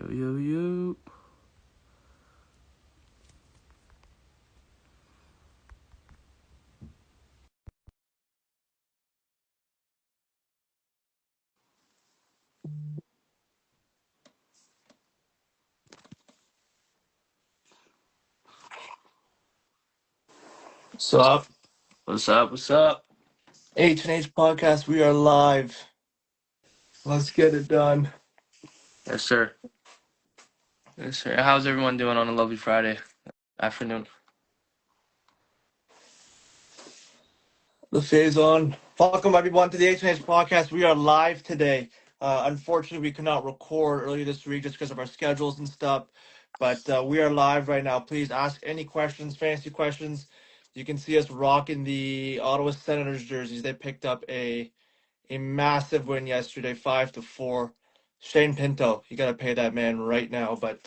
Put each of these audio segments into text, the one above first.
Yo, yo, yo. What's up? What's up? What's up? H&H Podcast, we are live. Let's get it done. Yes, sir. Yes, sir. How's everyone doing on a lovely Friday afternoon? The phase on. Welcome everyone to the H&H Podcast. We are live today. Unfortunately, we could not record earlier this week just because of our schedules and stuff. But we are live right now. Please ask any questions, fantasy questions. You can see us rocking the Ottawa Senators jerseys. They picked up a massive win yesterday, 5-4. Shane Pinto, you got to pay that man right now. But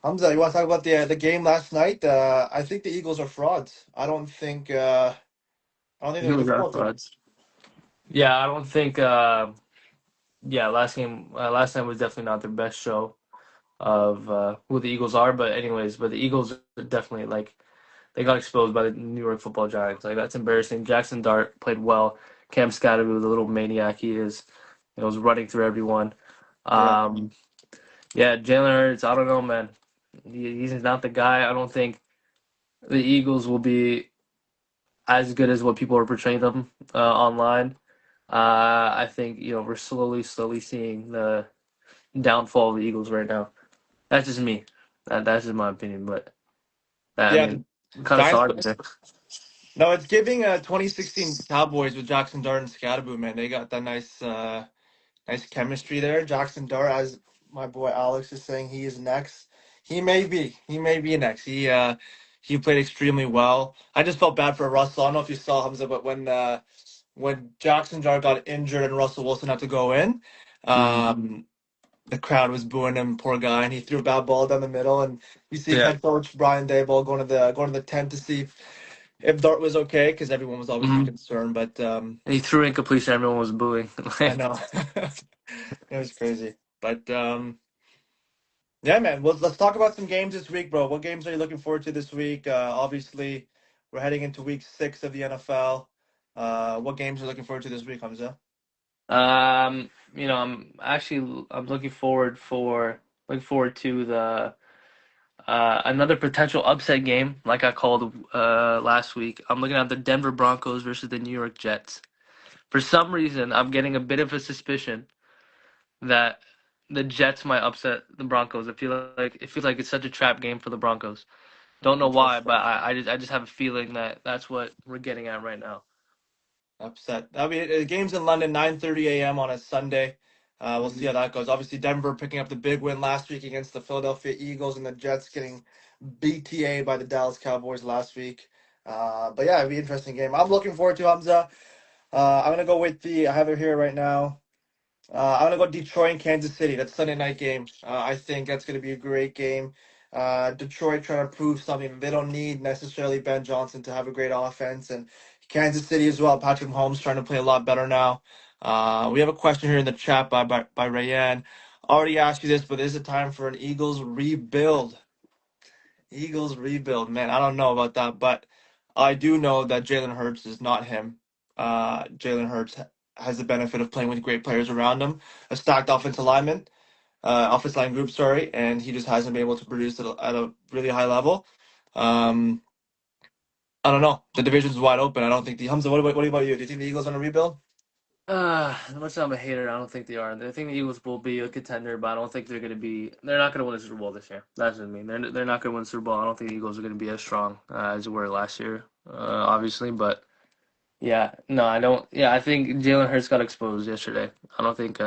Hamza, you want to talk about the game last night? I think the Eagles are frauds. I don't think they're a Who good was our football team. frauds? Yeah, I don't think. Yeah, last night was definitely not their best show of who the Eagles are. But anyways, the Eagles are definitely they got exposed by the New York Football Giants. Like that's embarrassing. Jackson Dart played well. Cam Scatterby, the little maniac he is, was running through everyone. Yeah, Um, yeah, Jalen Hurts. I don't know, man. He's not the guy. I don't think the Eagles will be as good as what people are portraying them online. I think we're slowly seeing the downfall of the Eagles right now. That's just me. That's just my opinion. But I yeah. mean, The I'm kind of Giants. sorry. To No, it's giving 2016 Cowboys with Jackson Dart and Scatterboo. Man, they got that nice chemistry there. Jackson Dart, as my boy Alex is saying, he is next. He may be next. He played extremely well. I just felt bad for Russell. I don't know if you saw Hamza, but when Jackson Dart got injured and Russell Wilson had to go in, Mhm. the crowd was booing him, poor guy, and he threw a bad ball down the middle. And you see Yeah. head coach Brian Daboll going to the tent to see if Dart was okay, because everyone was obviously hmm concerned. But And he threw incompletion. Everyone was booing. I know it was crazy. But yeah, man. Well, let's talk about some games this week, bro. What games are you looking forward to this week? Obviously, we're heading into week 6 of the NFL. What games are you looking forward to this week, Hamza? I'm looking forward to the another potential upset game, like I called last week. I'm looking at the Denver Broncos versus the New York Jets. For some reason, I'm getting a bit of a suspicion that the Jets might upset the Broncos. I feel like it's such a trap game for the Broncos. Don't know why, but Interesting. I just have a feeling that that's what we're getting at right now. Upset. I mean, the game's in London, 9:30 a.m. on a Sunday. We'll see how that goes. Obviously, Denver picking up the big win last week against the Philadelphia Eagles, and the Jets getting BTA by the Dallas Cowboys last week. But yeah, it'll be an interesting game. I'm looking forward to Hamza. I'm gonna go with I have it here right now. I'm gonna go Detroit and Kansas City. That's Sunday night game. I think that's gonna be a great game. Detroit trying to prove something. They don't need necessarily Ben Johnson to have a great offense, and Kansas City as well. Patrick Mahomes trying to play a lot better now. We have a question here in the chat by Rayanne. Already asked you this, but is it time for an Eagles rebuild? Eagles rebuild, man. I don't know about that, but I do know that Jalen Hurts is not him. Jalen Hurts has the benefit of playing with great players around him, a stacked offensive line group, sorry, and he just hasn't been able to produce at a really high level. Um, I don't know. The division's wide open. I don't think the Hamza. What about you? Do you think the Eagles are going to rebuild? Much I'm a hater, I don't think they are. I think the Eagles will be a contender, but I don't think they're going to be. They're not going to win the Super Bowl this year. That's what I mean. They're not going to win the Super Bowl. I don't think the Eagles are going to be as strong as they were last year, obviously. But yeah, no, I don't. Yeah, I think Jalen Hurts got exposed yesterday. I don't think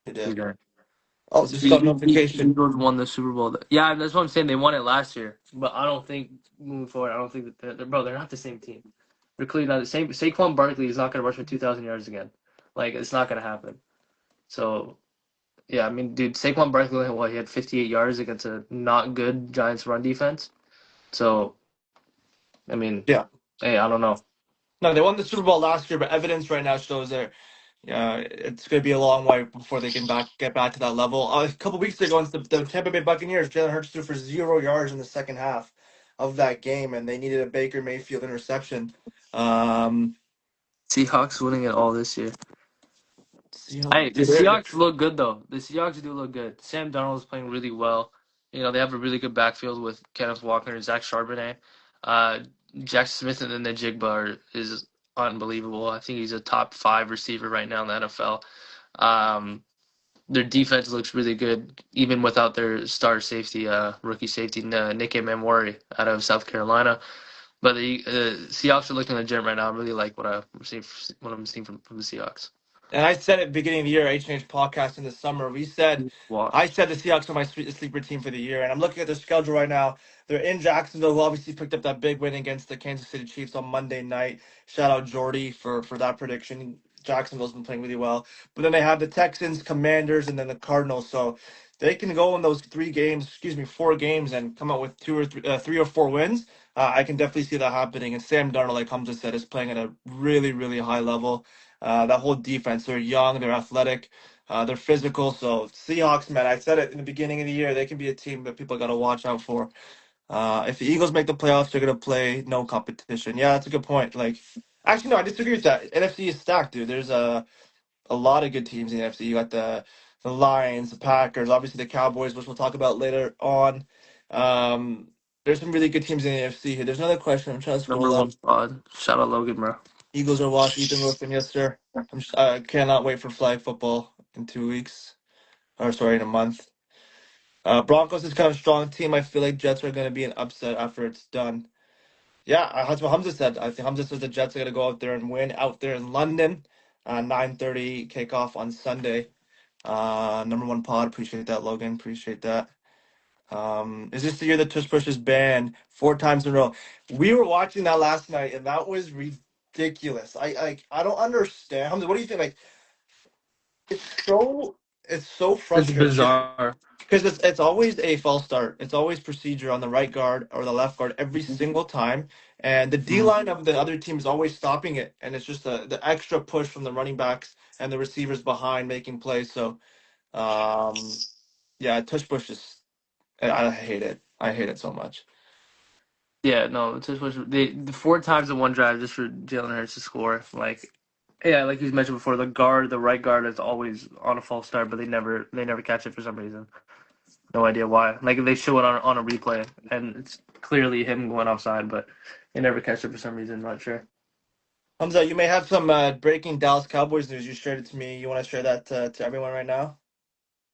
They he's did. going. Oh, just got The notification. Eagles won the Super Bowl. Yeah, that's what I'm saying. They won it last year, but I don't think moving forward. I don't think that they're not the same team. They're clearly not the same. Saquon Barkley is not going to rush for 2,000 yards again. Like it's not going to happen. So yeah, I mean, dude, Saquon Barkley, he had 58 yards against a not good Giants run defense. So I mean, Yeah. hey, I don't know. No, they won the Super Bowl last year, but evidence right now shows they're It's going to be a long way before they can get back to that level. A couple weeks ago, against the Tampa Bay Buccaneers, Jalen Hurts threw for 0 yards in the second half of that game, and they needed a Baker Mayfield interception. Um, Seahawks winning it all this year. Hey, the dude, they're- Seahawks look good though. The Seahawks do look good. Sam Darnold is playing really well. You know, they have a really good backfield with Kenneth Walker and Zach Charbonnet. Uh, Jack Smith and then the Jigba is unbelievable. I think he's a top 5 receiver right now in the NFL. Um, their defense looks really good, even without their star safety, rookie safety, Nick Mamori out of South Carolina. But the Seahawks are looking legit right now. I really like what I'm seeing from the Seahawks. and I said at the beginning of the year, H&H podcast in the summer, I Watch. said the Seahawks are my sleeper team for the year, and I'm looking at their schedule right now. They're in Jacksonville, who obviously picked up that big win against the Kansas City Chiefs on Monday night. Shout out Jordy for that prediction. Jacksonville's been playing really well, but then they have the Texans, Commanders, and then the Cardinals. So they can go in those 3 games, 4 games, and come out with 3 or 4 wins. I can definitely see that happening. And Sam Darnold, like Hamza said, is playing at a really, really high level. That whole defense, they're young, they're athletic, they're physical. So Seahawks, man, I said it in the beginning of the year, they can be a team that people got to watch out for. If the Eagles make the playoffs, they're gonna play no competition. Yeah, that's a good point. Like, actually, no, I disagree with that. NFC is stacked, dude. There's a lot of good teams in the NFC. You got the Lions, the Packers, obviously the Cowboys, which we'll talk about later on. Um, there's some really good teams in the NFC here. There's another question. I'm trying to Number scroll one up. spot. Shout out Logan, bro. Eagles are washed. Ethan Wilson, yes, sir. I cannot wait for flag football in 2 weeks. Or sorry, in a month. Broncos is kind of a strong team. I feel like Jets are going to be an upset after it's done. Yeah, that's what Hamza said. I think Hamza said the Jets are going to go out there and win out there in London. 9:30 kickoff on Sunday. Number one pod. Appreciate that, Logan. Appreciate that. Is this the year that Tush Push is banned 4 times in a row? We were watching that last night, and that was ridiculous. I don't understand. Hamza, what do you think? Like, it's so it's so It's frustrating bizarre. because it's always a false start. It's always procedure on the right guard or the left guard every single time, and the D Mhm. line of the other team is always stopping it, and it's just the extra push from the running backs and the receivers behind making plays. So, um, yeah, Tush Push is I hate it. I hate it so much. Yeah, no, it's just the 4 times in one drive just for Jalen Hurts to score. Like, yeah, like you mentioned before, the right guard is always on a false start, but they never catch it for some reason. No idea why. Like they show it on a replay, and it's clearly him going offside, but they never catch it for some reason. Not sure. Hamza, you may have some breaking Dallas Cowboys news. You shared it to me. You want to share that to everyone right now?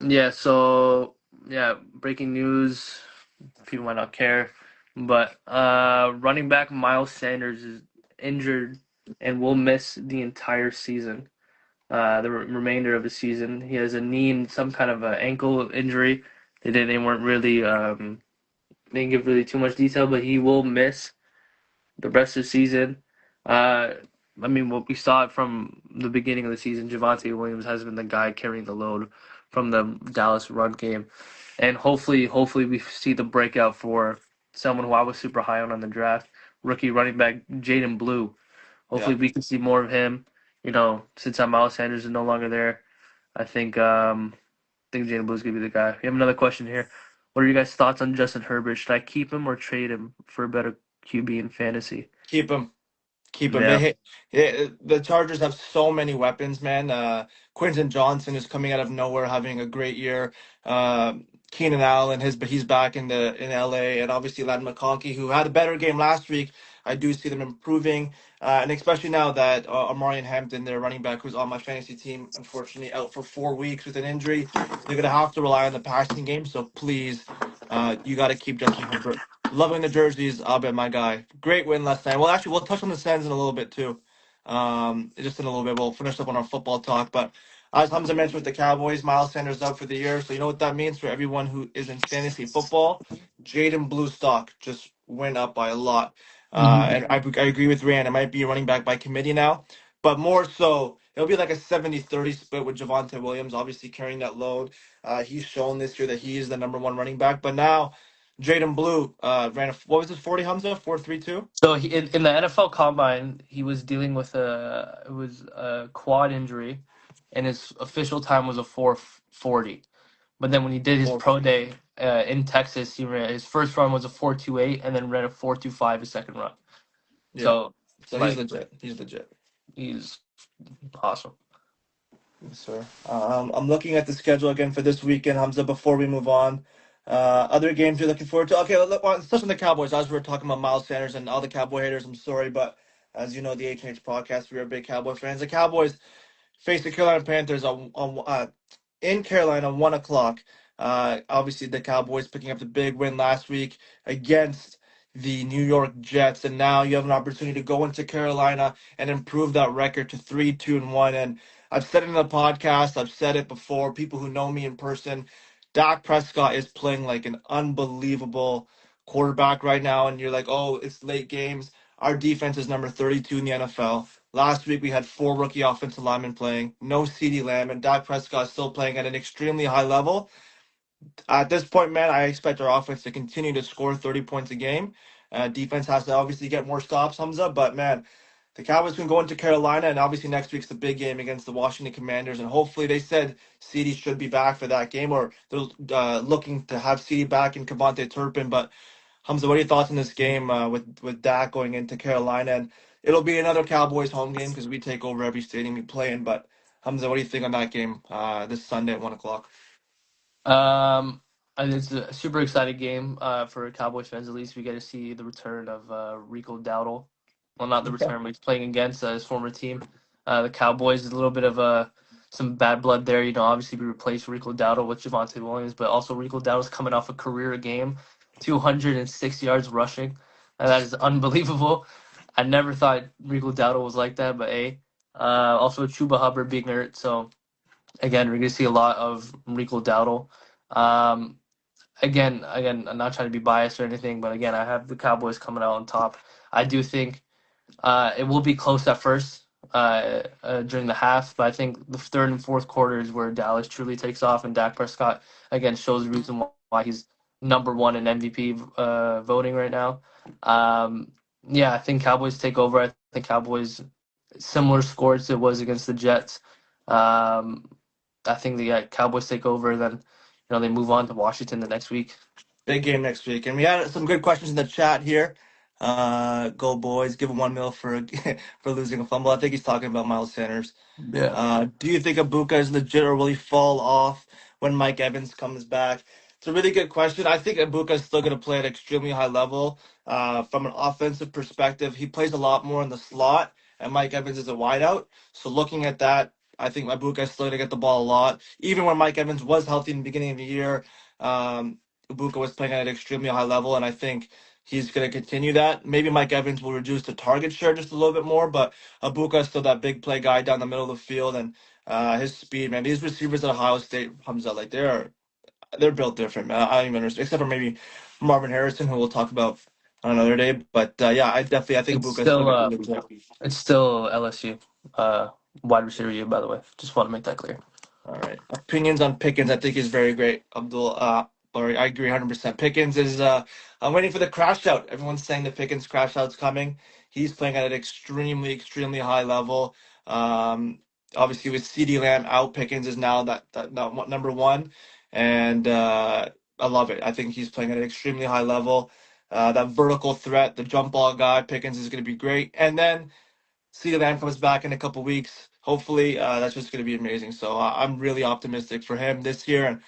Yeah, so yeah, breaking news. People might not care, but running back Miles Sanders is injured and will miss the entire season. The remainder of the season, he has a knee and some kind of ankle injury. They weren't really they didn't give really too much detail, but he will miss the rest of the season. Uh, I mean, what we saw it from the beginning of the season, Javonte Williams has been the guy carrying the load from the Dallas run game, and hopefully we see the breakout for someone who I was super high on the draft, rookie running back Jaden Blue. Yeah. Hopefully we can see more of him. You know, since Miles Sanders is no longer there, I think Jaden Blue's gonna be the guy. We have another question here. What are your guys' thoughts on Justin Herbert? Should I keep him or trade him for a better QB in fantasy? Keep him. Keep him. Yeah. The Chargers have so many weapons, man. Quinton Johnson is coming out of nowhere, having a great year. Uh, Keenan Allen, but he's back in LA, and obviously Ladd McConkey, who had a better game last week. I do see them improving, and especially now that Amarian Hampton, their running back, who's on my fantasy team, unfortunately out for 4 weeks with an injury, they're gonna have to rely on the passing game. So please, you got to keep Justin Herbert. Loving the jerseys, Abed, my guy. Great win last night. Well, actually, we'll touch on the Sens in a little bit too. Just in a little bit, we'll finish up on our football talk. But as Hamza mentioned with the Cowboys, Miles Sanders out for the year. So you know what that means for everyone who is in fantasy football. Jaden Blue stock just went up by a lot. Mhm. And I agree with Rand. It might be running back by committee now, but more so, it'll be like a 70-30 split with Javonte Williams, obviously carrying that load. He's shown this year that he is the number one running back, but now Jaden Blue ran what was it, 40 Hamza, 4.32? So in the NFL Combine, he was dealing with a quad injury, and his official time was a 4:40. But then when he did his Four. pro day in Texas, he ran his first run was a 4:28, and then ran a 4:25 his second run. Yeah. So So he's like legit. He's legit. he's awesome. Yes, sir. I'm looking at the schedule again for this weekend, Hamza, before we move on. Other games you're looking forward to? Okay, look, well, let's touch on the Cowboys. As we were talking about Miles Sanders and all the Cowboy haters, I'm sorry, but as you know, the H&H podcast, we are big Cowboy fans. The Cowboys face the Carolina Panthers in Carolina, 1 o'clock. Obviously, the Cowboys picking up the big win last week against the New York Jets, and now you have an opportunity to go into Carolina and improve that record to 3-2-1. And I've said it in the podcast, I've said it before. People who know me in person, Dak Prescott is playing like an unbelievable quarterback right now, and you're like, oh, it's late games. Our defense is number 32 in the NFL. Last week we had four rookie offensive linemen playing, no CeeDee Lamb, and Dak Prescott still playing at an extremely high level. At this point, man, I expect our offense to continue to score 30 points a game. Defense has to obviously get more stops, Hamza, but man, the Cowboys can go into Carolina, and obviously next week's the big game against the Washington Commanders, and hopefully they said CeeDee should be back for that game, or they're looking to have CeeDee back and Kevontae Turpin, but Hamza, what are your thoughts on this game with Dak going into Carolina? And it'll be another Cowboys home game because we take over every stadium we play in. But Hamza, what do you think on that game this Sunday at 1 o'clock? Um, and it's a super exciting game for Cowboys fans. At least we get to see the return of Rico Dowdle. Well, not the return, but he's playing against his former team. The Cowboys is a little bit of some bad blood there. You know, obviously we replaced Rico Dowdle with Javonte Williams, but also Rico Dowdle's coming off a career game, 206 yards rushing. And that is unbelievable. I never thought Rico Dowdle was like that, but also Chuba Hubbard being hurt, so again, we're going to see a lot of Rico Dowdle. Um, again, I'm not trying to be biased or anything, but again, I have the Cowboys coming out on top. I do think it will be close at first during the half, but I think the third and fourth quarter is where Dallas truly takes off, and Dak Prescott again shows the reason why he's number one in MVP voting right now. Um, yeah, I think Cowboys take over. I think Cowboys similar score as it was against the Jets. Um, I think the Cowboys take over, then they move on to Washington the next week. Big game next week. And we had some good questions in the chat here. Go boys, give him 1 mil for for losing a fumble. I think he's talking about Miles Sanders. Yeah. Do you think Ibuka is legit or will he fall off when Mike Evans comes back? It's a really good question. I think Ibuka is still going to play at extremely high level. From an offensive perspective, he plays a lot more in the slot, and Mike Evans is a wideout. So looking at that, I think Ibuka is still going to get the ball a lot. Even when Mike Evans was healthy in the beginning of the year, Ibuka was playing at an extremely high level, and I think he's going to continue that. Maybe Mike Evans will reduce the target share just a little bit more, but Abuka is still that big play guy down the middle of the field, and his speed, man. These receivers at Ohio State, Hamza, like they're built different, man. I don't even understand, except for maybe Marvin Harrison, who we'll talk about on another day. But yeah, I think It's Abuka is still still going to be legit. it's still LSU wide receiver you, by the way. Just want to make that clear. All right. Opinions on Pickens, I think is very great. Abdul, Laurie, I agree 100%. Pickens is, I'm waiting for the crash out. Everyone's saying the Pickens crash out's coming. He's playing at an extremely, extremely high level. Um, Obviously with CeeDee Lamb out, Pickens is now that number one, and I love it. I think he's playing at an extremely high level. That vertical threat, the jump ball guy, Pickens is going to be great. And then CeeDee Lamb comes back in a couple weeks. Hopefully, that's just going to be amazing. So I'm really optimistic for him this year. And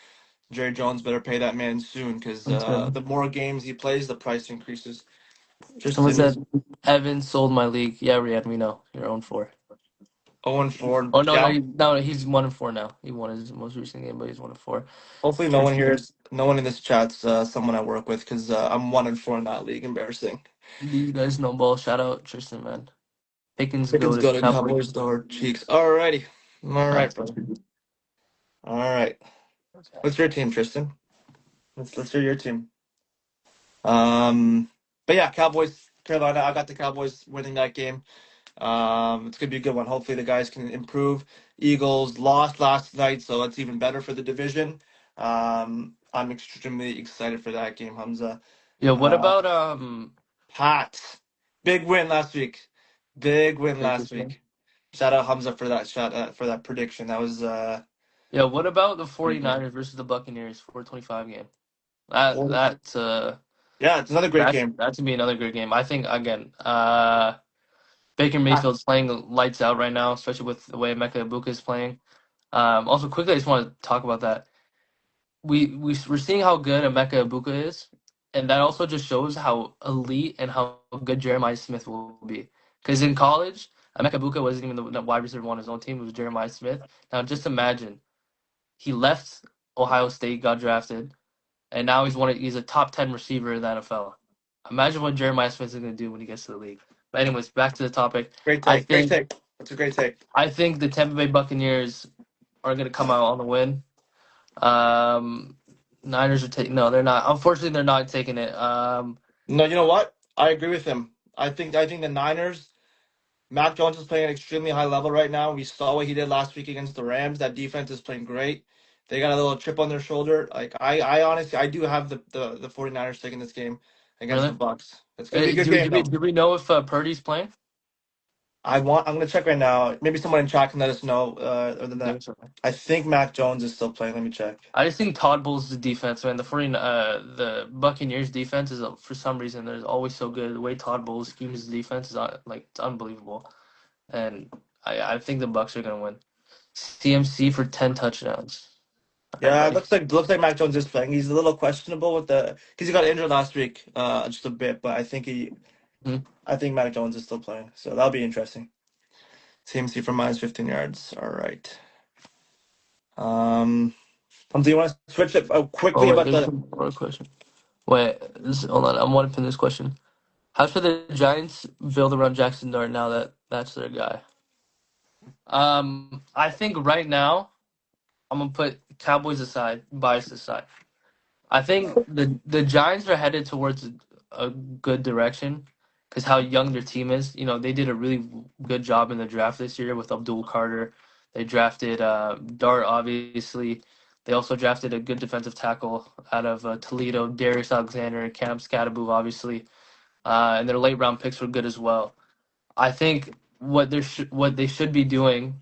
Jerry Jones better pay that man soon because That's good. the more games he plays, the price increases. Someone Tristan, said Evans sold my league. Yeah, Riyad, we know. You're 0-4. 0-4 Oh no, no, down. he's 1-4 now. He won his most recent game, but he's 1-4. Hopefully, no one here is no one in this chat's someone I work with because I'm 1-4 in that league. Embarrassing. You guys know ball. Shout out Tristan, man. Pickens Pickens go to go to Cowboys. Cowboys door cheeks. Alrighty. All right, Nice. brother. All right. What's your team, Tristan? Let's hear your team. Um, but yeah, Cowboys, Carolina. I got the Cowboys winning that game. It's gonna be a good one. Hopefully, the guys can improve. Eagles lost last night, so it's even better for the division. I'm extremely excited for that game, Hamza. Yeah, what Uh, about Pats, big win last week. Big win last Baker's one? week. Shout out Hamza for that for that prediction. That was Yeah, what about the pretty good. 49ers versus the Buccaneers 425 game? That Or- that's Yeah, it's another great that's game. that should be another good game. I think again, Baker Ah, Mayfield's playing lights out right now, especially with the way Emeka Ibuka is playing. Also quickly, I just want to talk about that. We're seeing how good Emeka Ibuka is, and that also just shows how elite and how good Jeremiah Smith will be. Because in college, Emeka Ibuka wasn't even the wide receiver on his own team; it was Jeremiah Smith. Now, just imagine he left Ohio State, got drafted, and now he's a top 10 receiver in the NFL. Imagine what Jeremiah Smith is going to do when he gets to the league. But anyways, back to the topic. great I take. Great think take. That's a great take. I think the Tampa Bay Buccaneers are going to come out on the win. Um, Niners are taking no, they're not. Unfortunately, they're not taking it. No, you know what? I agree with him. I think the Niners. Mac Jones is playing at an extremely high level right now. We saw what he did last week against the Rams. That defense is playing great. They got a little chip on their shoulder. Like I honestly, I do have the 49ers taking this game against the Really? Bucks. It's gonna be a good Do game do we though. do we know if Purdy's playing? I'm gonna check right now. Maybe someone in chat can let us know. Other than I that, think so. I think Mac Jones is still playing. Let me check. I just think Todd Bowles' defense, man. The Buccaneers defense is for some reason there's always so good. The way Todd Bowles schemes his defense is like it's unbelievable, and I think the Bucks are gonna win. CMC for 10 touchdowns. All right, Yeah, it buddy. looks like Mac Jones is playing. He's a little questionable with the because he got injured last week, just a bit. But Hmm. I think Mac Jones is still playing. So that'll be interesting. CMC for minus 15 yards. All right. Um, do you want to switch it Oh quickly wait, about there's the? one more question. Wait, hold on. I want to pin this question. How should the Giants build around Jackson Dart now that that's their guy? I think right now I'm gonna put Cowboys aside, bias aside. I think the Giants are headed towards a good direction because how young their team is. You know, they did a really good job in the draft this year with Abdul Carter. They drafted Dart, obviously. They also drafted a good defensive tackle out of Toledo, Darius Alexander, and Cam Scatterbo, obviously. And their late round picks were good as well. I think what they should be doing.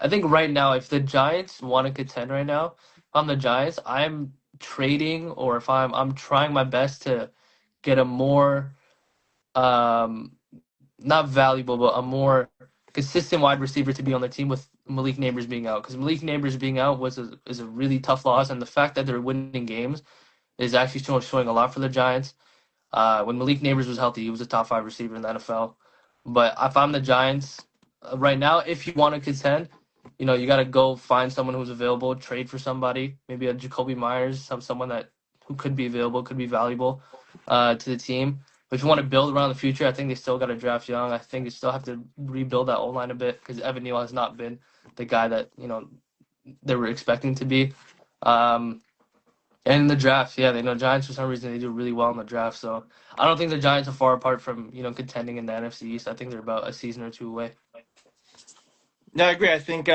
I think right now, if the Giants want to contend right now, if I'm the Giants, I'm trading or if I'm trying my best to get a more um, not valuable but a more consistent wide receiver to be on the team with Malik Neighbors being out because Malik Neighbors being out is a really tough loss and the fact that they're winning games is actually showing a lot for the Giants. When Malik Neighbors was healthy, he was a top 5 receiver in the NFL. But if I'm the Giants right now, if you want to contend, you know you got to go find someone who's available, trade for somebody, maybe a Jacoby Myers, someone that who could be available, could be valuable to the team. But if you want to build around the future, I think they still got to draft young. I think they still have to rebuild that O line a bit because Evan Neal has not been the guy that they were expecting to be. Um, and in the draft, yeah, they know Giants for some reason they do really well in the draft. So I don't think the Giants are far apart from contending in the NFC East. I think they're about a season or two away. Yeah, I agree. I think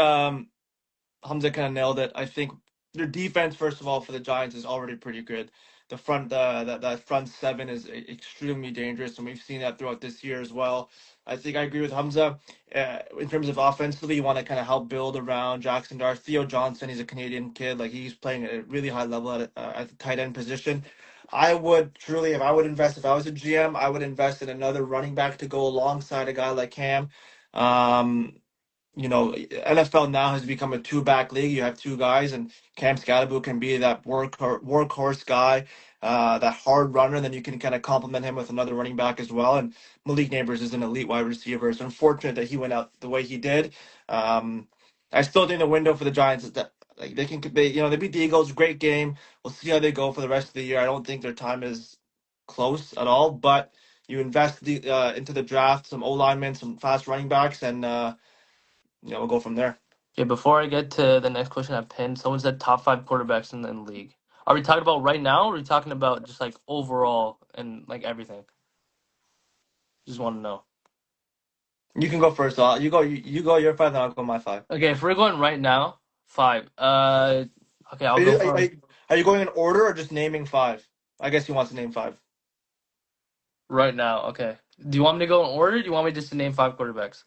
Hamza kind of nailed it. I think their defense, first of all, for the Giants is already pretty good. The front, that front seven is extremely dangerous, and we've seen that throughout this year as well. I think I agree with Hamza. In terms of offensively, you want to kind of help build around Jackson Dart. Theo Johnson, he's a Canadian kid. Like he's playing at a really high level at the tight end position. I would truly, if I was a GM, I would invest in another running back to go alongside a guy like Cam. Um, NFL now has become a two-back league. You have two guys, and Cam Scatterbo can be that workhorse guy, that hard runner. And then you can kind of complement him with another running back as well. And Malik Neighbors is an elite wide receiver. It's unfortunate that he went out the way he did. Um, I still think the window for the Giants is that like they beat the Eagles. Great game. We'll see how they go for the rest of the year. I don't think their time is close at all, but you invest into the draft, some O linemen, some fast running backs, and we'll go from there. Okay, before I get to the next question, I pinned. Someone said top 5 quarterbacks in the league. Are we talking about right now, or are we talking about just like overall and like everything? Just want to know. You can go first. You go. You go your five, then I'll go my five. Okay, if we're going right now, 5. Okay, I'll Are go you, are, from you- are you going in order or just naming five? I guess he wants to name five. right now. Okay. Do you want me to go in order? Or do you want me just to name 5 quarterbacks?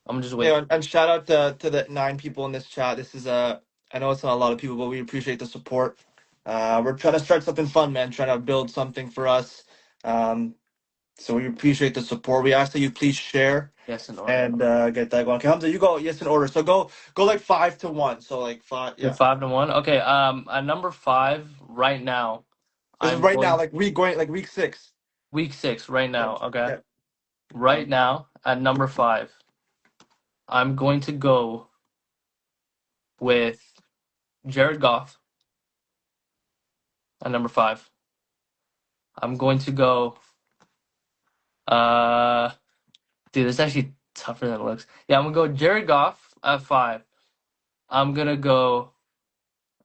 I'm gonna just wait. Yeah, and shout out to the 9 people in this chat. This is I know it's not a lot of people, but we appreciate the support. We're trying to start something fun, man. Trying to build something for us. Um, so we appreciate the support. We ask that you please share Yes, in order. and get that going. Okay, Hamza, you go. Yes, in order. So go like 5-1. So like five. You're Yeah, 5-1. Okay. At number 5 right now, this is I'm right now. going Like week going like week 6. week 6 right Yeah, now. Okay. yeah. Right now at number 5, I'm going to go with Jared Goff at number 5. I'm going to go. Uh, Dude, it's actually tougher than it looks. Yeah, I'm gonna go Jared Goff at 5. I'm gonna go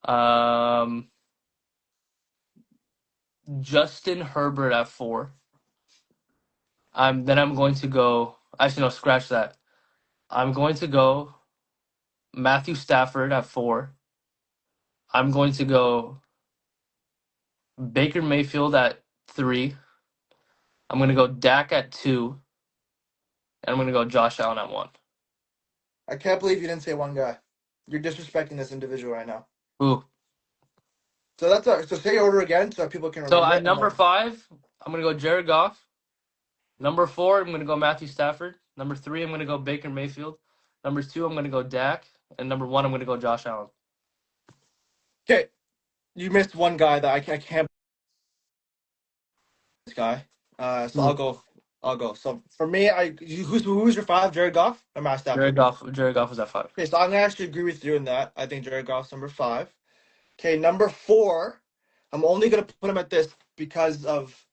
um Justin Herbert at 4. I'm going to go. Actually, no, scratch that. I'm going to go Matthew Stafford at 4. I'm going to go Baker Mayfield at 3. I'm gonna go Dak at 2, and I'm gonna go Josh Allen at 1. I can't believe you didn't say one guy. You're disrespecting this individual right now. Ooh. So so say your order again so that people can So remember at it, and number then 5, I'm gonna go Jared Goff. Number 4, I'm gonna go Matthew Stafford. Number 3, I'm gonna go Baker Mayfield. Number 2, I'm gonna go Dak, and number 1, I'm gonna go Josh Allen. okay, you missed one guy that I can't this guy. So Ooh. I'll go. So for me, who's your 5? Jared Goff or Matt Jared Stafford? Goff. Jared Goff is at 5. Okay, so I'm gonna actually agree with you in that. I think Jared Goff's number 5. Okay, number 4. I'm only gonna put him at this because of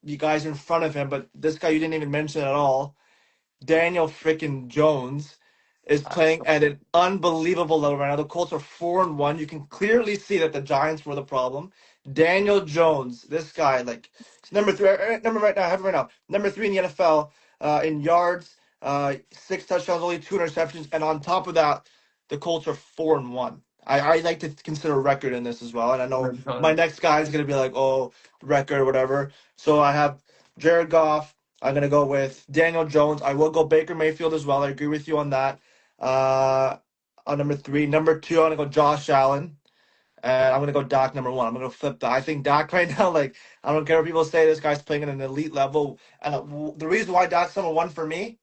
you guys in front of him, but this guy you didn't even mention at all. Daniel freaking Jones is playing at an unbelievable level right now. The Colts are 4-1. You can clearly see that the Giants were the problem. Daniel Jones, this guy, like he's number 3, number right now, I have it right now. Number 3 in the NFL in yards, 6 touchdowns, only 2 interceptions, and on top of that, the Colts are 4-1. I like to consider a record in this as well, and I know my next guy is gonna be like, oh, record, whatever. So I have Jared Goff. I'm gonna go with Daniel Jones. I will go Baker Mayfield as well. I agree with you on that. Uh, on number 3, number 2, I'm gonna go Josh Allen, and I'm gonna go Dak number 1. I'm gonna flip that. I think Dak right now, like I don't care what people say, this guy's playing at an elite level, and the reason why Dak's number 1 for me,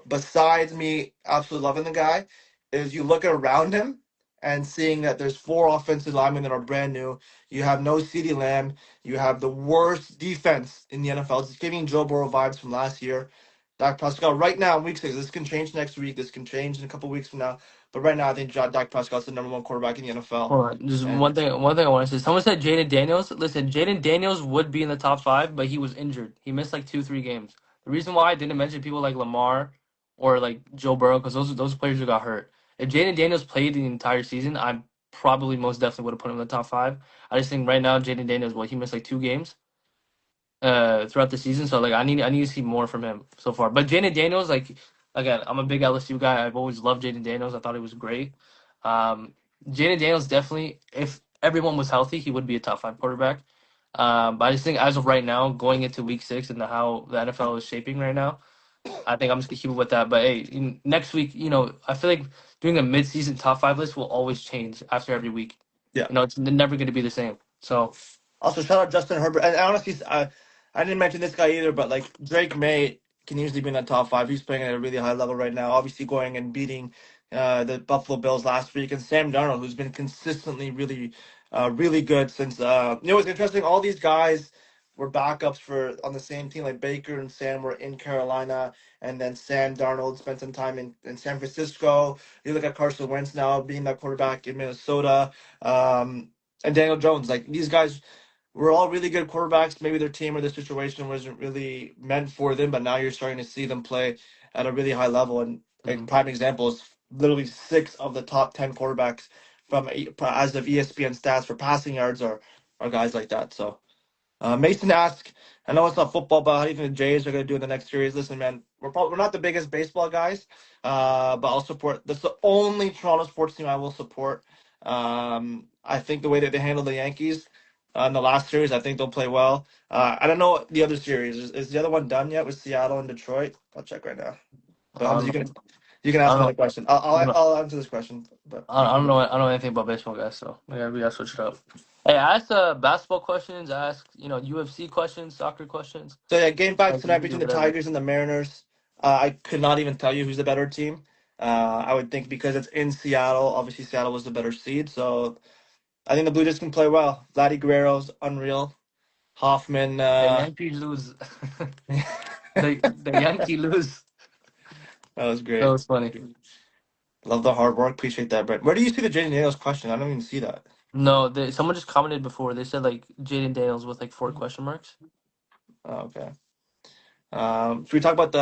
besides me absolutely loving the guy, is you look around him and seeing that there's 4 offensive linemen that are brand new. You have no CeeDee Lamb. You have the worst defense in the NFL. It's giving Joe Burrow vibes from last year. Dak Prescott right now in week 6. This can change next week. This can change in a couple weeks from now. But right now, I think Dak Prescott's the number 1 quarterback in the NFL. Hold on. Just And one thing I want to say. Someone said Jaden Daniels. Listen, Jaden Daniels would be in the top 5, but he was injured. He missed like 2, 3 games. The reason why I didn't mention people like Lamar or like Joe Burrow, because those players who got hurt. If Jaden Daniels played the entire season, I probably most definitely would have put him in the top 5. I just think right now Jaden Daniels, he missed like 2 games throughout the season. So like I need to see more from him so far. But Jaden Daniels, like again, I'm a big LSU guy. I've always loved Jaden Daniels. I thought he was great. Um, Jaden Daniels definitely, if everyone was healthy, he would be a top 5 quarterback. But I just think as of right now, going into week 6 and how the NFL is shaping right now, I think I'm just gonna keep it with that. But hey, next week, I feel like doing a mid-season top 5 list will always change after every week. yeah. It's never gonna be the same. So Also, shout out Justin Herbert. And honestly, I didn't mention this guy either, but like Drake May can easily be in the top 5. He's playing at a really high level right now. Obviously, going and beating the Buffalo Bills last week, and Sam Darnold, who's been consistently really good since. It's interesting. All these guys were backups for on the same team. Like Baker and Sam were in Carolina, and then Sam Darnold spent some time in San Francisco. You look at Carson Wentz now being that quarterback in Minnesota. And Daniel Jones, like these guys were all really good quarterbacks. Maybe their team or their situation wasn't really meant for them, but now you're starting to see them play at a really high level. And a mhm. prime example is literally 6 of the top 10 quarterbacks from as of ESPN stats for passing yards are guys like that. So Mason asked, I know it's not football, but how do you think the Jays are going to do in the next series? Listen, man, we're not the biggest baseball guys, but I'll support. That's the only Toronto sports team I will support. I think the way that they handled the Yankees in the last series, I think they'll play well. I don't know the other series. Is the other one done yet with Seattle and Detroit? I'll check right now. But Hamza, you can Um, You can I ask don't another know. question. I'm not, I'll answer this question, but you I can don't go. know. I don't know anything about baseball, guys. So we gotta switch it up. Hey, I asked basketball questions. I asked UFC questions, soccer questions. So yeah, game back Like you tonight can do between the whatever. Tigers and the Mariners. I could not even tell you who's the better team. I would think because it's in Seattle. Obviously, Seattle was the better seed, so I think the Blue Jays can play well. Vladdy Guerrero's unreal. Hoffman, The Yankees lose. that The Yankee lose. was That great. was funny. Love the hard work. Appreciate that, Brent. Where do you see the Jaden Daniels question? I don't even see that. No, someone just commented before. They said like Jaden Daniels with like four question marks. Oh, okay. Should we talk about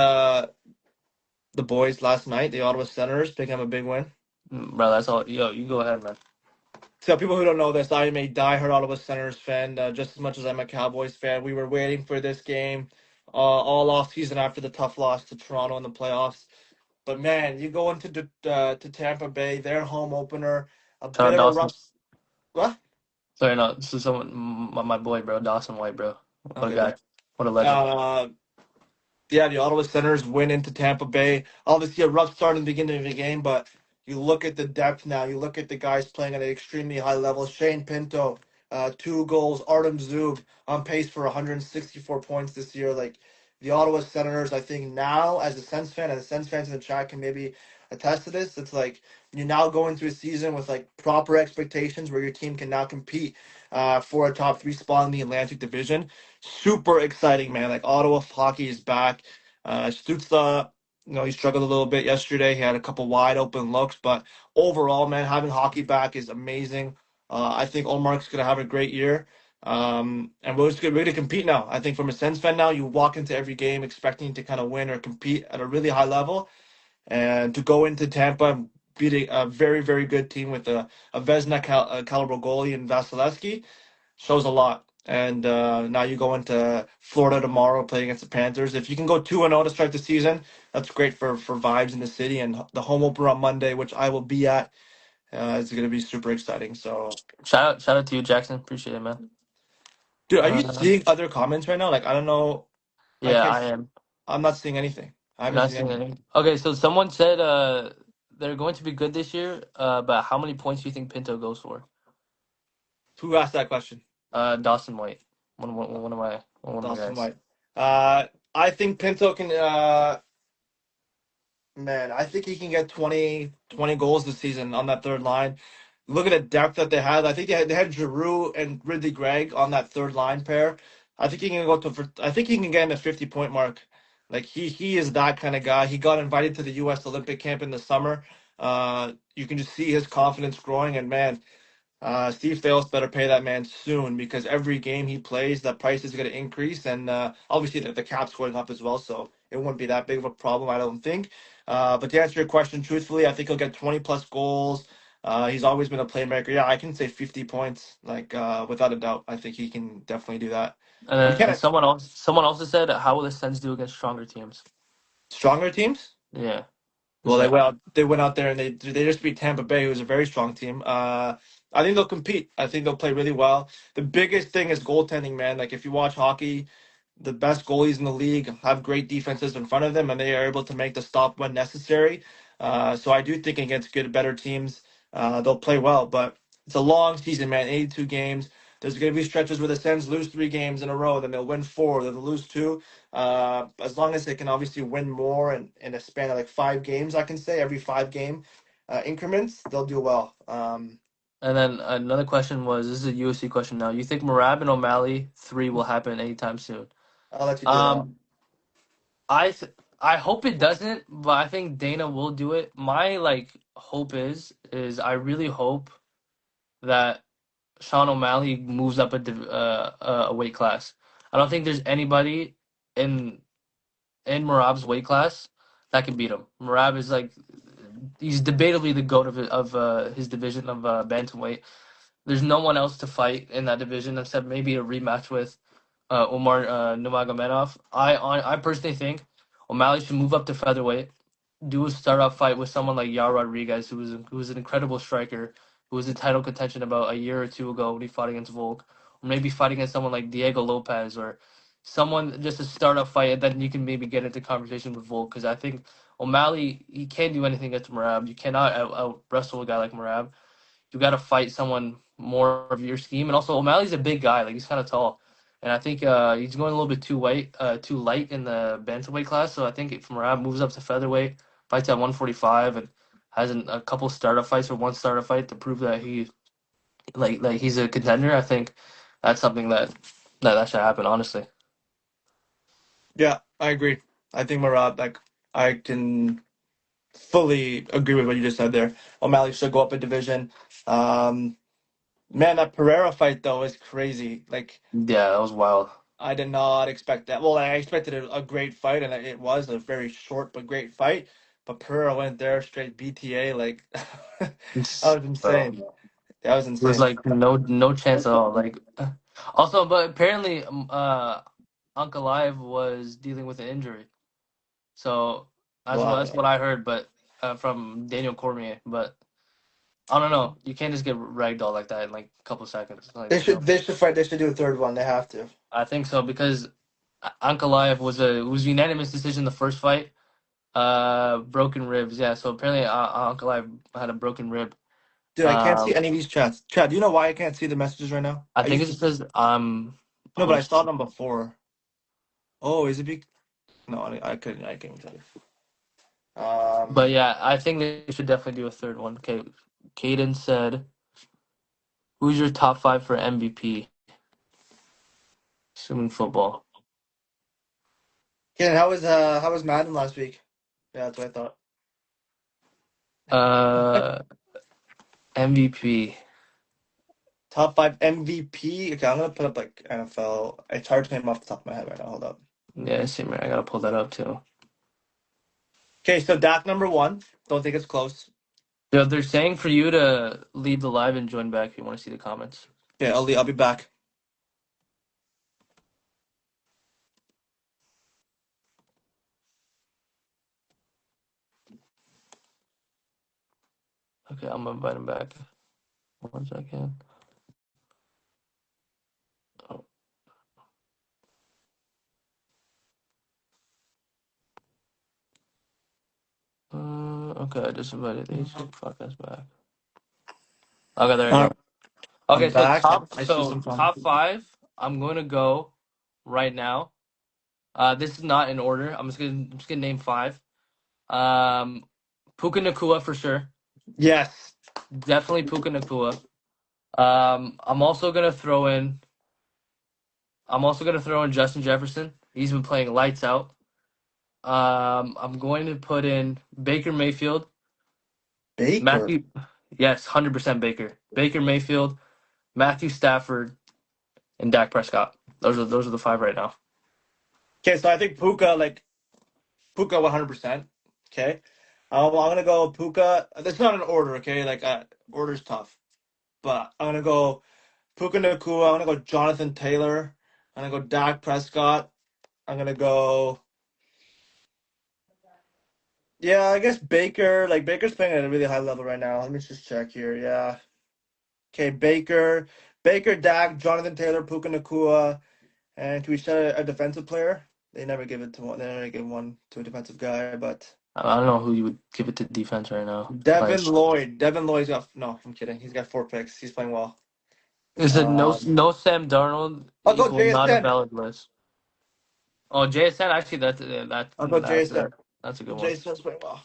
the boys last night? The Ottawa Senators picking up a big win. Bro, that's all. Yo, you go ahead, man. So, people who don't know this, I am a diehard Ottawa Senators fan, just as much as I'm a Cowboys fan. We were waiting for this game all off season after the tough loss to Toronto in the playoffs. But man, you go into to Tampa Bay, their home opener, a Shout bit out of a Dawson. rough. What? Sorry, no, this is someone, my boy, bro, Dawson White, bro. What a Okay. guy. What a legend. Uh, yeah, the Ottawa Senators win into Tampa Bay. Obviously, a rough start in the beginning of the game, but you look at the depth now. You look at the guys playing at an extremely high level. Shane Pinto, 2 goals. Artem Zub on pace for 164 points this year. Like the Ottawa Senators, I think now as a Sens fan, and the Sens fans in the chat can maybe attest to this. It's like you're now going through a season with like proper expectations where your team can now compete for a top three spot in the Atlantic Division. Super exciting, man. Like Ottawa hockey is back. Stutza, he struggled a little bit yesterday. He had a couple wide open looks, but overall, man, having hockey back is amazing. I think Olmark's gonna have a great year. And we're gonna compete now. I think from a Sens fan now, you walk into every game expecting to kind of win or compete at a really high level, and to go into Tampa beating a very very good team with a Vezina caliber goalie in Vasilevsky shows a lot. And now you go into Florida tomorrow, play against the Panthers. If you can go 2-0 to start the season, that's great for vibes in the city. And the home opener on Monday, which I will be at, is going to be super exciting. So, Shout out to you, Jackson. Appreciate it, man. dude, are you Uh, seeing other comments right now? Like, I don't know. I yeah, can't. I am. I'm not seeing anything. I You're haven't not seen seeing anything. anything. Okay, so someone said they're going to be good this year. But how many points do you think Pinto goes for? Who asked that question? Dawson White, one of my Dawson guys. White. I think Pinto can. Man, I think he can get 20 goals this season on that third line. Look at the depth that they had. I think they had Giroux and Ridley Gregg on that third line pair. I think he can go to. I think he can get in the 50 point mark. Like he is that kind of guy. He got invited to the U.S. Olympic camp in the summer. You can just see his confidence growing. And man, Steve Thales better pay that man soon because every game he plays, the price is going to increase, and obviously the cap's going up as well, so it wouldn't be that big of a problem, I don't think. But to answer your question truthfully, I think he'll get 20 plus goals. He's always been a playmaker. Yeah, I can say 50 points, like without a doubt. I think he can definitely do that. And And then can it someone also said, how will the Sens do against stronger teams? stronger teams? Yeah, who Well, they said? went out. They went out there and they just beat Tampa Bay, who's a very strong team. I think they'll compete. I think they'll play really well. The biggest thing is goaltending, man. Like if you watch hockey, the best goalies in the league have great defenses in front of them, and they are able to make the stop when necessary. So I do think against good, better teams, they'll play well. But it's a long season, man. 82 games. There's going to be stretches where the Sens lose 3 games in a row, then they'll win four, then they'll lose two. As long as they can obviously win more in a span of like 5 games, I can say every 5 game increments, they'll do well. And then another question was, this is a UFC question now. You think Marab and O'Malley 3 will happen anytime soon? I'll let you do that. Um, I hope it doesn't, but I think Dana will do it. My like hope is I really hope that Sean O'Malley moves up a weight class. I don't think there's anybody in Marab's weight class that can beat him. Marab is like he's debatably the goat of his division of bantamweight. There's no one else to fight in that division except maybe a rematch with Umar Nurmagomedov. I personally think O'Malley should move up to featherweight, do a start off fight with someone like Yar Rodriguez, who was an incredible striker, who was in title contention about a year or two ago when he fought against Volk, or maybe fight against someone like Diego Lopez or someone just to start off fight, and then you can maybe get into conversation with Volk because I think O'Malley, he can't do anything against Marab. You cannot out wrestle a guy like Marab. You got to fight someone more of your scheme. And also, O'Malley's a big guy, like he's kind of tall, and I think he's going a little bit too light in the bantamweight class. So I think if Marab moves up to featherweight, fights at 145, and has a couple startup fights or one startup fight to prove that he's a contender, I think that's something that should happen. Honestly, Yeah, I agree. I think Marab, like, I can fully agree with what you just said there. O'Malley should go up a division. Um, Man, that Pereira fight though is crazy. Like, yeah, that was wild. I did not expect that. Well, I expected a great fight, and it was a very short but great fight. But Pereira went there straight BTA. Like, that was Bro, insane. That was it was insane. like no chance at all. Like, also, but apparently, Ankalaev was dealing with an injury. So that's Wow. what I heard, but from Daniel Cormier. But I don't know. You can't just get ragdoll like that in like a couple seconds. Like, They should fight. They should do a third one. They have to. I think so because Ankalaev was unanimous decision the first fight. Broken ribs. Yeah. So apparently, Ankalaev had a broken rib. Dude, I can't see Um, any of these chats. Chat, do you know why I can't see the messages right now? I I think used it's to. because No, but I host. saw them before. Oh, is it No, I couldn't. I can't tell you. But yeah, I think they should definitely do a third one. Okay, Caden said, "Who's your top five for MVP?" Assuming football. Ken, how was Madden last week? Yeah, that's what I thought. Uh, MVP. Top five MVP. Okay, I'm gonna put up like NFL. It's hard to name off the top of my head right now. Hold up. Yeah, same here. I gotta pull that up too. Okay, so Dak number one. Don't think it's close. Yeah, they're saying for you to leave the live and join back if you want to see the comments. Okay, I'll be back. Okay, I'm gonna invite him back. 1 second. Oh, okay, I just invited these fuckers back. Okay, there we All go. right, I'm Okay, so back. top I see so some fun. top five. I'm going to go right now. This is not in order. I'm just gonna name five. Um, Puka Nakua for sure. Yes, Definitely Puka Nakua. I'm also gonna throw in. I'm also gonna throw in Justin Jefferson. He's been playing lights out. I'm going to put in Baker Mayfield, Baker. Matthew. Yes, 100% Baker. Baker Mayfield, Matthew Stafford, and Dak Prescott. Those are the five right now. Okay, so I think Puka 100%. Okay, I'm gonna go Puka. That's not an order. Okay, like order's tough, but I'm gonna go Puka Nakua. I'm gonna go Jonathan Taylor. I'm gonna go Dak Prescott. I'm gonna go. Yeah, I guess Baker. Like Baker's playing at a really high level right now. Let me just check here. Yeah. Okay, Baker, Dak, Jonathan Taylor, Puka Nakua, and can we set a defensive player? They never give it to one. They never give one to a defensive guy, but I don't know who you would give it to defense right now. Like, Devin Lloyd. Devin Lloyd's got no. I'm kidding. He's got 4 picks. He's playing well. is it Um, no Sam Darnold I'll go equal not a JSN. valid list? Oh, JSN actually I'll go JSN. that's a good one. JSN's playing well.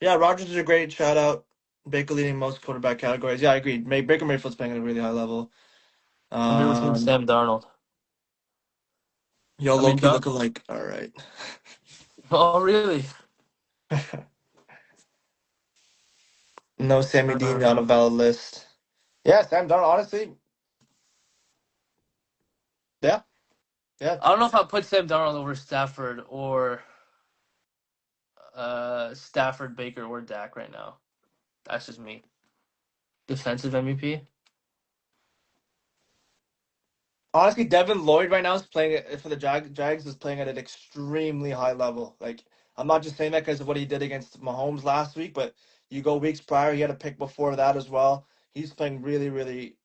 Yeah, Rogers is a great shout out. Baker leading most quarterback categories. Yeah, I agree. Baker Mayfield's playing at a really high level. Let me look at Um, Sam Darnold. Yo, I mean, Loki look alike. All right. oh really? No Sammy Dean on a Uh, valid list. Yeah, Sam Darnold, honestly. Yeah, yeah. I don't know if I put Sam Darnold over Stafford or Stafford, Baker, or Dak right now. That's just me. Defensive MVP. Honestly, Devin Lloyd right now is playing for the Jags is playing at an extremely high level. Like, I'm not just saying that because of what he did against Mahomes last week, but you go weeks prior, he had a pick before that as well. He's playing really, really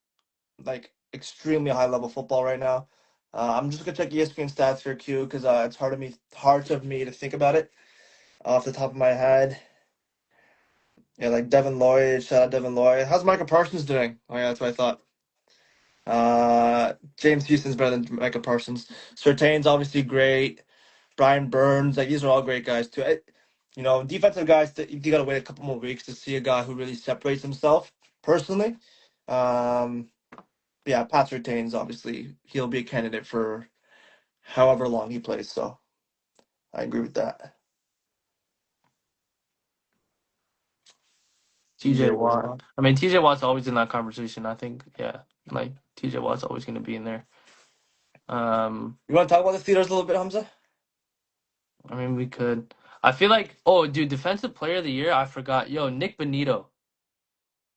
like extremely high level football right now. I'm just gonna check ESPN stats here, Q, because it's hard of me to think about it. off the top of my head. Yeah, like Devin Lloyd. Shout out Devin Lloyd. How's Micah Parsons doing? Oh yeah, that's what I thought. James Houston's better than Micah Parsons. Surtain's obviously great. Brian Burns, like these are all great guys too. Defensive guys. You gotta wait a couple more weeks to see a guy who really separates himself. Personally, um, yeah, Pat Surtain's obviously he'll be a candidate for however long he plays. So I agree with that. TJ TJ Watt. Watt. I mean, TJ Watt's always in that conversation. I think, yeah, like TJ Watt's always going to be in there. You want to talk about the Steelers a little bit, Hamza? I mean, we could. I feel like, oh, dude, defensive player of the year. I forgot. Yo, Nick Benito.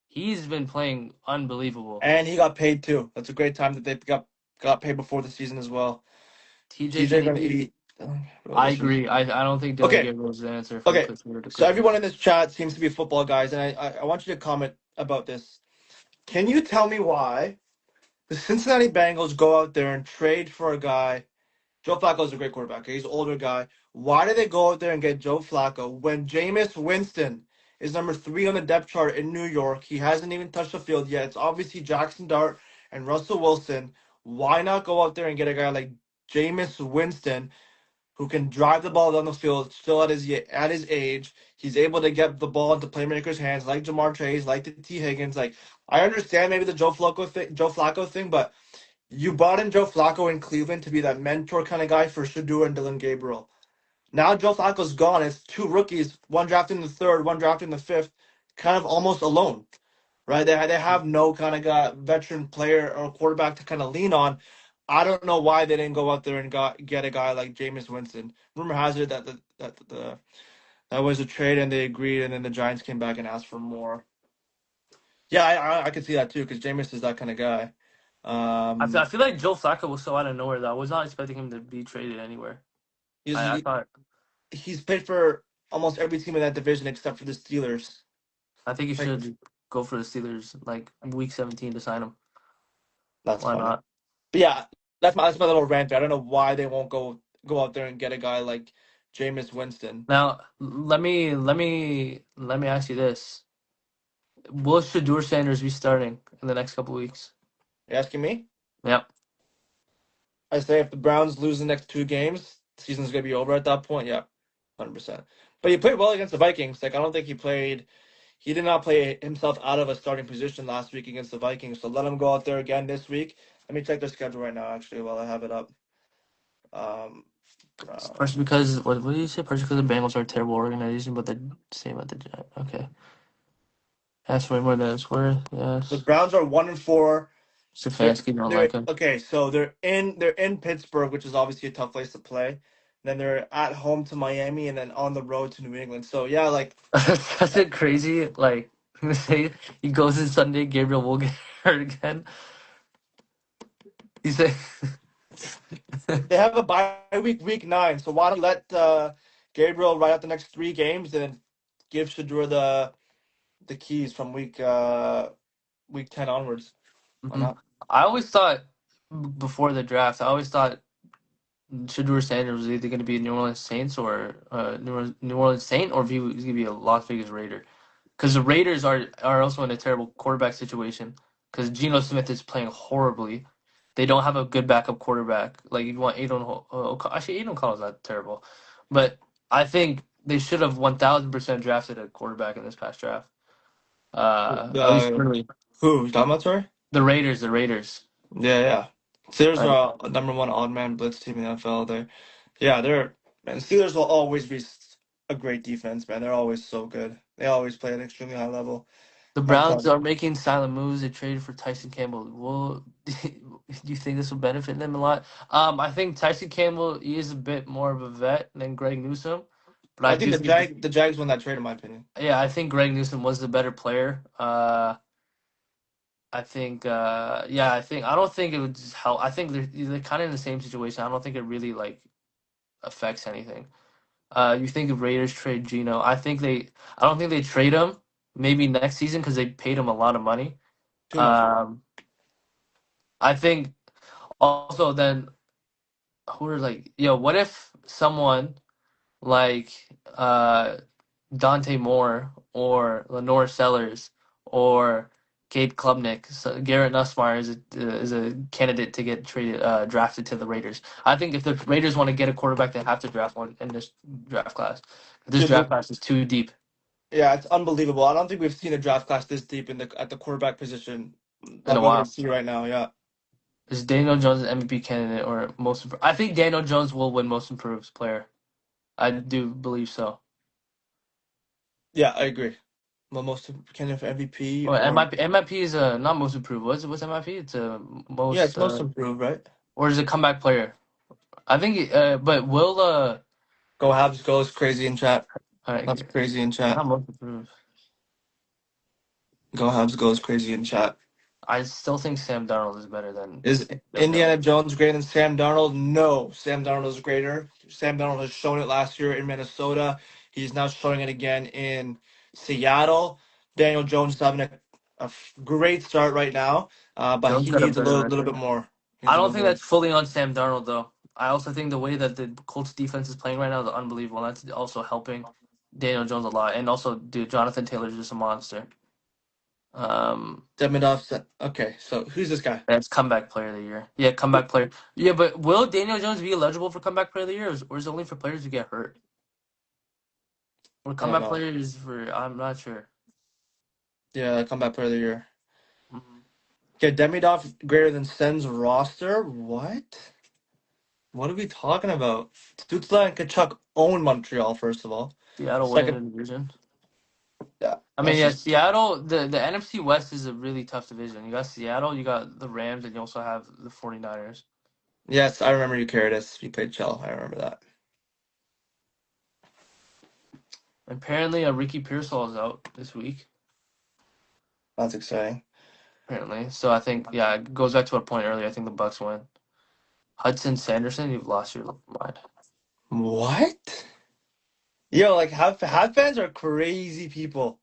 He's been playing unbelievable. And he got paid too. That's a great time that they got paid before the season as well. TJ TJ can. gonna eat. I agree. I don't think Dylan Okay, Gabriel is the answer for the okay. Clippers to So Clippers. everyone in this chat seems to be football guys, and I want you to comment about this. Can you tell me why the Cincinnati Bengals go out there and trade for a guy? Joe Flacco is a great quarterback. Okay? He's an older guy. Why did they go out there and get Joe Flacco when Jameis Winston is number 3 on the depth chart in New York? He hasn't even touched the field yet. It's obviously Jackson Dart and Russell Wilson. Why not go out there and get a guy like Jameis Winston who can drive the ball down the field still at his age? He's able to get the ball into playmakers' hands like Jamar Chase, like the T. Higgins. Like I understand maybe the Joe Flacco thing, but you brought in Joe Flacco in Cleveland to be that mentor kind of guy for Shador and Dylan Gabriel. Now Joe Flacco's gone. It's two rookies, one drafted in the third, one drafted in the fifth, kind of almost alone, right? They have no kind of veteran player or quarterback to kind of lean on. I don't know why they didn't go out there and get a guy like Jameis Winston. Rumor has it that was a trade and they agreed, and then the Giants came back and asked for more. Yeah, I could see that too because Jameis is that kind of guy. I Um, feel like Joe Flacco was so out of nowhere that I was not expecting him to be traded anywhere. he's I he, thought he's played for almost every team in that division except for the Steelers. I think you Like should go for the Steelers like week 17 to sign him. that's Why funny. not? But yeah, that's my little rant there. I don't know why they won't go out there and get a guy like Jameis Winston. Now let me ask you this: will Shadur Sanders be starting in the next couple weeks? You asking me? Yep. I say if the Browns lose the next 2 games, season's gonna be over at that point. Yeah, 100%. But he played well against the Vikings. Like I don't think he played. He did not play himself out of a starting position last week against the Vikings. So let him go out there again this week. Let me check their schedule right now, actually, while I have it up. Um, Partially Browns. because what did you say? Partially because the Bengals are a terrible organization, but the same at the Giants. Okay. That's way more than it's worth. The Yes. Browns are 1-4. They're Stefanski don't they're like him. okay. So they're in Pittsburgh, which is obviously a tough place to play. Then they're at home to Miami, and then on the road to New England. So yeah, like That's it crazy. Like say he goes in Sunday, Gabriel will get hurt again. He said they have a bye week, week 9. So why don't you let Gabriel write out the next 3 games and then give Shador the keys from week 10 onwards? Why Mhm. not? I always thought before the draft, I always thought Shadur Sanders was either going to be a New Orleans Saints or New Orleans Saint, or if he was going to be a Las Vegas Raider. Because the Raiders are also in a terrible quarterback situation. Because Geno Smith is playing horribly. They don't have a good backup quarterback. Like if you want actually Aiden O'Connell's not terrible, but I think they should have 1,000% drafted a quarterback in this past draft. At least Uh, early. who? You talking about, sorry? The Raiders, the Raiders. Yeah, yeah. Steelers Right. are a number one odd man blitz team in the NFL. Yeah, man. Steelers will always be a great defense, man. They're always so good. They always play at an extremely high level. The I'm Browns telling are making silent moves. They traded for Tyson Campbell. Well, do you think this will benefit them a lot? I think Tyson Campbell is a bit more of a vet than Greg Newsome, but I I think do the think, Jags won that trade, in my opinion. yeah, I think Greg Newsome was the better player. I think, yeah, I don't think it would just help. I think they're kind of in the same situation. I don't think it really like affects anything. You think the Raiders trade Geno? I don't think they trade him. Maybe next season because they paid him a lot of money. Too much money. Um, I think also then who are like, yo, what if someone? like Dante Moore or Lenore Sellers or Cade Klubnik. So Garrett Nussmeier is a candidate to get traded drafted to the Raiders. I think if the Raiders want to get a quarterback, they have to draft one in this draft class. This Dude, draft class is too deep. yeah, it's unbelievable. I don't think we've seen a draft class this deep in the at the quarterback position In that a we're gonna while. see right now. Yeah, Is Daniel Jones an MVP candidate or most? I think Daniel Jones will win Most Improved Player. I do believe so. yeah, I agree. Well, most kind of MVP Well, or MIP is not Most Improved. What's MIP? It's a yeah, it's most most improved, right? or is it comeback player? I think. But will Go Habs goes crazy in chat. That's okay, crazy in chat. not Most Improved. Go Habs goes crazy in chat. I still think Sam Darnold is better than Is Daniel. Indiana Jones greater than Sam Darnold? No, Sam Darnold is greater. Sam Darnold has shown it last year in Minnesota. He's now showing it again in Seattle. Daniel Jones is having a great start right now, but Jones he got a needs a better little record. bit more. He I needs a don't little think bit. that's fully on Sam Darnold though. I also think the way that the Colts defense is playing right now is unbelievable. That's also helping Daniel Jones a lot, and also, dude, Jonathan Taylor's just a monster. Demidov. Okay, so who's this guy? That's comeback player of the year. Yeah, comeback player. Yeah, but will Daniel Jones be eligible for comeback player of the year, or is it only for players who get hurt? Or I don't comeback know. player is for I'm not sure. Yeah, comeback player of the year. Mhm. Okay, Demidov greater than Sen's roster. What? What are we talking about? Stützle and Kachuk own Montreal, first of all. Seattle winning Second, the division. yeah, I mean, that's yeah, just Seattle. The NFC West is a really tough division. You got Seattle, you got the Rams, and you also have the 49ers. yes. I remember you carried us. You played Chell. I remember that. Apparently, Ricky Pearsall is out this week. That's exciting. Apparently, so I think it goes back to a point earlier. I think the Bucks win. Hudson Sanderson, you've lost your mind. What? Yo, like Hab fans are crazy people.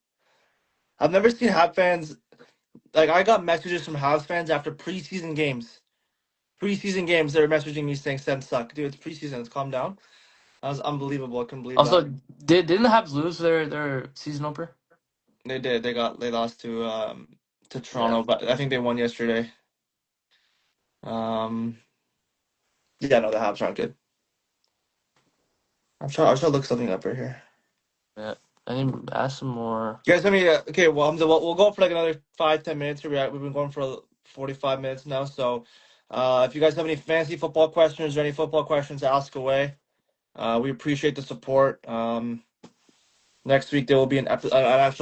I've never seen Hab fans like I got messages from Habs fans after preseason games. Preseason games, they're messaging me saying Sens suck. Dude, it's preseason. Let's calm down. That was unbelievable. I couldn't believe Also, that. didn't the Habs lose their season opener? They did. They lost to Yeah. Toronto, but I think they won yesterday. Um, yeah, no, the Habs aren't good. I'm trying to look something up right here. Yeah. I need to ask some more. You guys, let me. Okay, well, Hamza, we'll go for like another 5-10 minutes. We've been going for 45 minutes now. So, if you guys have any fantasy football questions or any football questions, ask away. We appreciate the support. Next week there will be an actual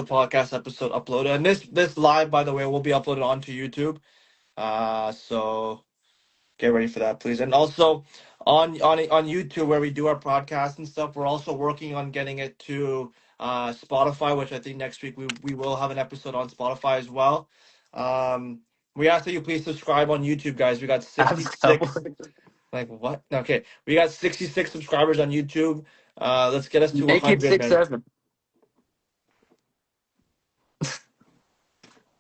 podcast episode uploaded, and this live, by the way, will be uploaded onto YouTube. So get ready for that, please. And also on YouTube where we do our podcast and stuff, we're also working on getting it to Spotify, which I think next week we will have an episode on Spotify as well. Um, we ask that you please subscribe on YouTube, guys. We got Habs 66. Cowboys. Like what? Okay, we got 66 subscribers on YouTube. Let's get us to Make it 100, man. 6-7.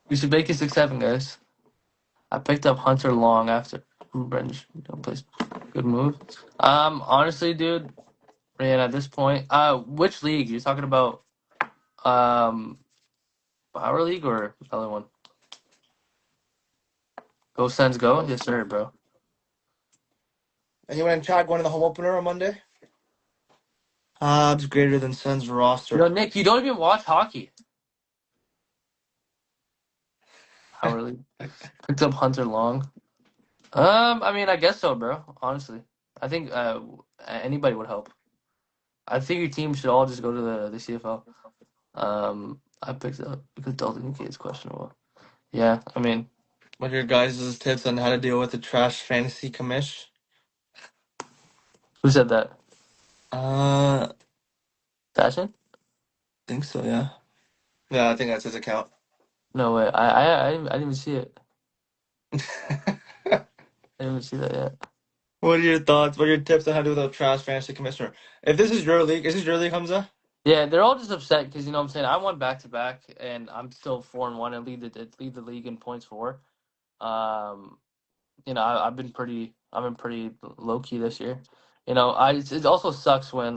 We should make it 6-7, guys. I picked up Hunter Long after Brendan plays. Good move. Honestly, dude, Ryan, at this point, which league you talking about? Um, Power League or the other one? Go Sens, go! Yes, sir, bro. Anyone in chat going to the home opener on Monday? Odds greater than Suns roster. Yo, Nick, you don't even watch hockey. Power League. Picked up Hunter Long. I mean, I guess so, bro. Honestly, I think anybody would help. I think your team should all just go to the CFL. I picked up because Dalton Kincaid is questionable. Yeah, I mean, What are your guys' tips on how to deal with the trash fantasy commish? who said that? I Fashion? think so, yeah. Yeah, I think that's his account. No way. I didn't even see it. I didn't even see that yet. What are your thoughts? What are your tips on how to deal with a trash fantasy commissioner? If this is your league, is this your league, Hamza? Yeah, they're all just upset because you know what I'm saying. I won back to back, and I'm still 4-1 and lead the league in points for. Um, I've been pretty low key this year. It also sucks when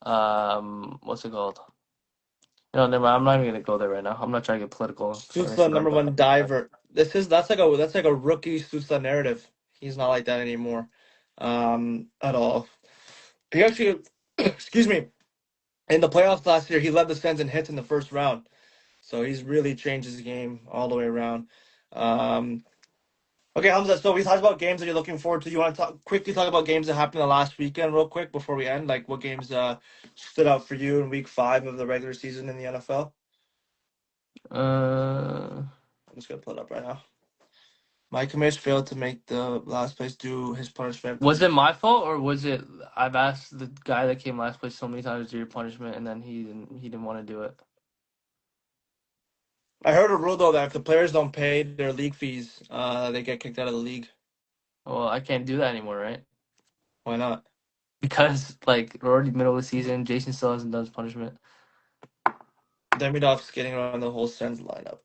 What's it called? No, never mind. I'm not even gonna go there right now. I'm not trying to get political or Sousa, anything like number that. one diver. That's like a rookie Sousa narrative. He's not like that anymore, at all. He actually, excuse me, in the playoffs last year, he led the Sens in hits in the first round. So he's really changed his game all the way around. Um, okay, Hamza. So we talked about games that you're looking forward to. You want to quickly talk about games that happened the last weekend, real quick, before we end? Like what games stood out for you in Week 5 of the regular season in the NFL? Uh, I'm just gonna pull it up right now. Mike Kamish failed to make the last place do his punishment. was it my fault or was it? I've asked the guy that came last place so many times to do your punishment, and then he didn't want to do it. I heard a rule though that if the players don't pay their league fees, they get kicked out of the league. Well, I can't do that anymore, right? Why not? Because like we're already middle of the season. Jason still hasn't done his punishment. Demidov's getting around the whole Sens lineup.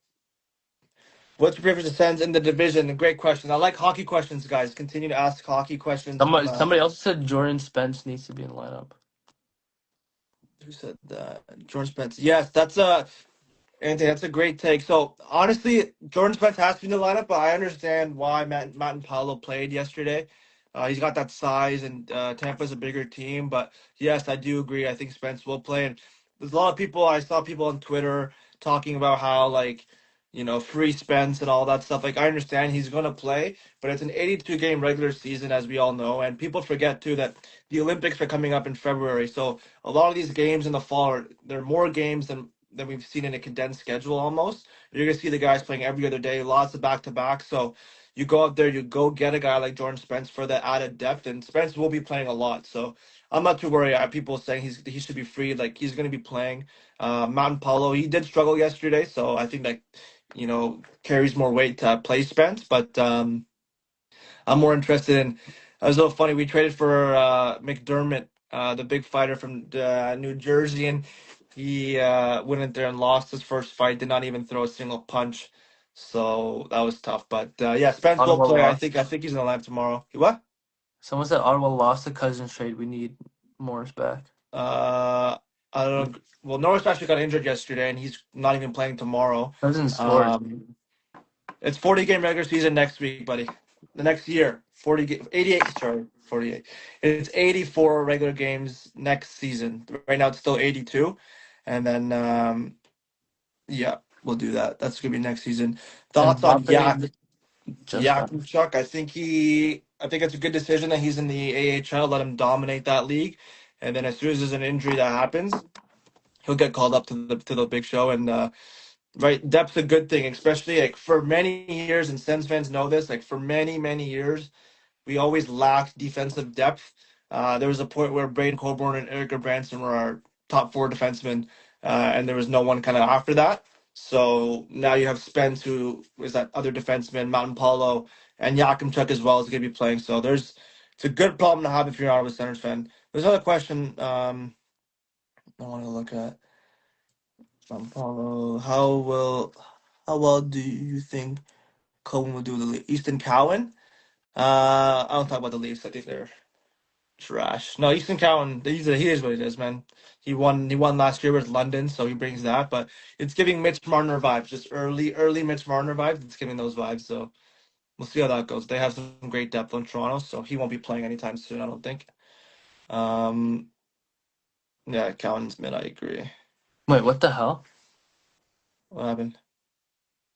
What's your favorite Sens in the division? Great question. I like hockey questions, guys. Continue to ask hockey questions on Somebody else said Jordan Spence needs to be in the lineup. who said that? George Spence. Yes, Anthony, that's a great take. So honestly, Jordan Spence has to be in the lineup, but I understand why Matt and Paolo played yesterday. He's got that size, and Tampa's a bigger team. But yes, I do agree. I think Spence will play. And there's a lot of people. I saw people on Twitter talking about how like, free Spence and all that stuff. Like I understand he's gonna play, but it's an 82 game regular season, as we all know. And people forget too that the Olympics are coming up in February. So a lot of these games in the fall there are more games than we've seen in a condensed schedule almost. You're gonna see the guys playing every other day, lots of back to back. So you go out there, you go get a guy like Jordan Spence for that added depth, and Spence will be playing a lot. So I'm not too worried. I have people saying he should be free, like he's gonna be playing. Mountain Paulo, he did struggle yesterday, so I think that carries more weight to play Spence, but I'm more interested in. It was so funny. We traded for McDermott, the big fighter from New Jersey, and he went in there and lost his first fight. Did not even throw a single punch, so that was tough. But yeah, Spence will Ottawa play. I lost. think. I think he's in the lineup tomorrow. What? Someone said Ottawa lost the Cousins trade. We need Morris back. Uh, I don't know. Well, Norris actually got injured yesterday, and he's not even playing tomorrow. Cousins scored. Um, It's 40 game regular season next week, buddy. The next year, 88. Sorry, 48. It's 84 regular games next season. Right now, it's still 82, and then yeah, we'll do that. That's gonna be next season. And Thoughts on Mbappe just got. Yakimchuk? I think it's a good decision that he's in the AHL. Let him dominate that league, and then as soon as there's an injury that happens, he'll get called up to the big show and. Right, depth's a good thing, especially like for many years, and Sens fans know this. Like for many, many years, we always lacked defensive depth. There was a point where Braden Coburn and Eric Branson were our top four defensemen, and there was no one kind of after that. So now you have Spence, who is that other defenseman, Mountain Paulo, and Yakimchuk as well is going to be playing. So it's a good problem to have if you're an Ottawa Senators fan. There's another question I want to look at. Paulo, how well do you think Cohen will do the Easton Cowan? I don't talk about the Leafs. I think they're trash. No, Easton Cowan, he is what he is, man. He won last year with London, so he brings that. But it's giving Mitch Marner vibes, just early Mitch Marner vibes. It's giving those vibes. So we'll see how that goes. They have some great depth on Toronto, so he won't be playing anytime soon. I don't think. Um, yeah, Cowan's mid. I agree. Wait, what the hell? What happened?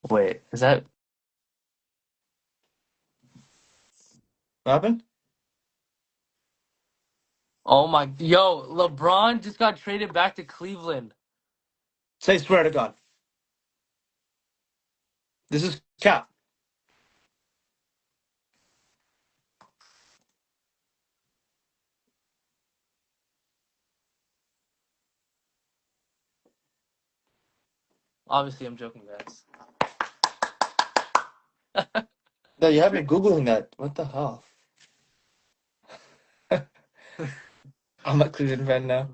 Wait, is that? What happened? Oh my! Yo, LeBron just got traded back to Cleveland. Say swear to God. This is cap. Obviously, I'm joking, guys. No, you have me googling that. What the hell? I'm a Cleveland fan now.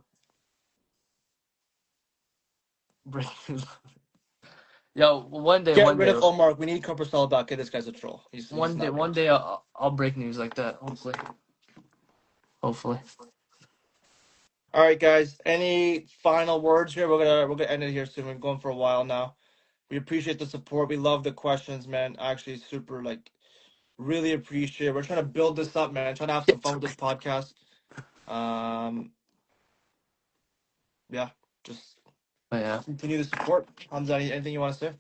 Yo, one day, Get one rid day, of Omar. We need Cooper back. This guy's a troll. He's one day, not one good. day, I'll break news like that. Hopefully, hopefully. All right, guys. Any final words here? We're gonna end it here soon. We're going for a while now. We appreciate the support. We love the questions, man. Actually, super really appreciate it. We're trying to build this up, man. Trying to have some fun with this podcast. Um, yeah, just But yeah. continue the support. Hamza, anything you want to say?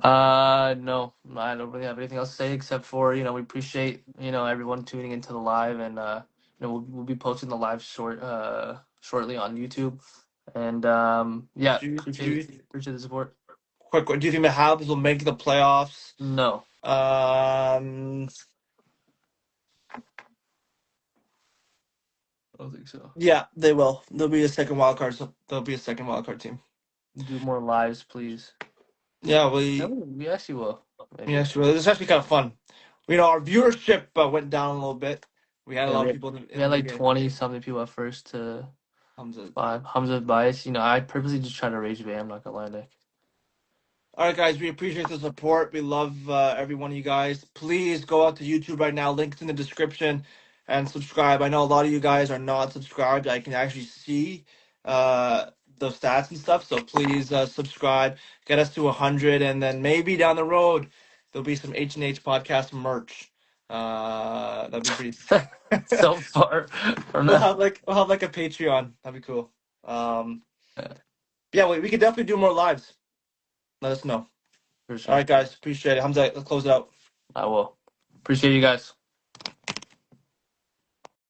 No, I don't really have anything else to say except for, we appreciate, everyone tuning into the live and, we'll be posting the live shortly on YouTube. And, yeah, Do you, do appreciate you, appreciate the support. quick, do you think the Habs will make the playoffs? No, Um, I don't think so. yeah, they will. There'll be a second wild card. So there'll be a second wild card team. Do more lives, please. Yeah, No, we actually will, yeah, maybe. sure. This is actually kind of fun. Our viewership went down a little bit. We had a Yeah, lot we of had, people in we the had like beginning. 20 something people at first to Hamza. five. Hamza bias. I purposely just try to rage bait. I'm not gonna lie, Nick. All right, guys, we appreciate the support. We love every one of you guys. Please go out to YouTube right now. Links in the description and subscribe. I know a lot of you guys are not subscribed. I can actually see uh, the stats and stuff. So please subscribe. Get us to 100, and then maybe down the road there'll be some H&H podcast merch. That'd be pretty. So far from We'll that. have a Patreon. That'd be cool. Um, Yeah, yeah, we could definitely do more lives. Let us know. for All sure. right, guys, appreciate it. Hamza, let's close it out. I will. Appreciate you guys.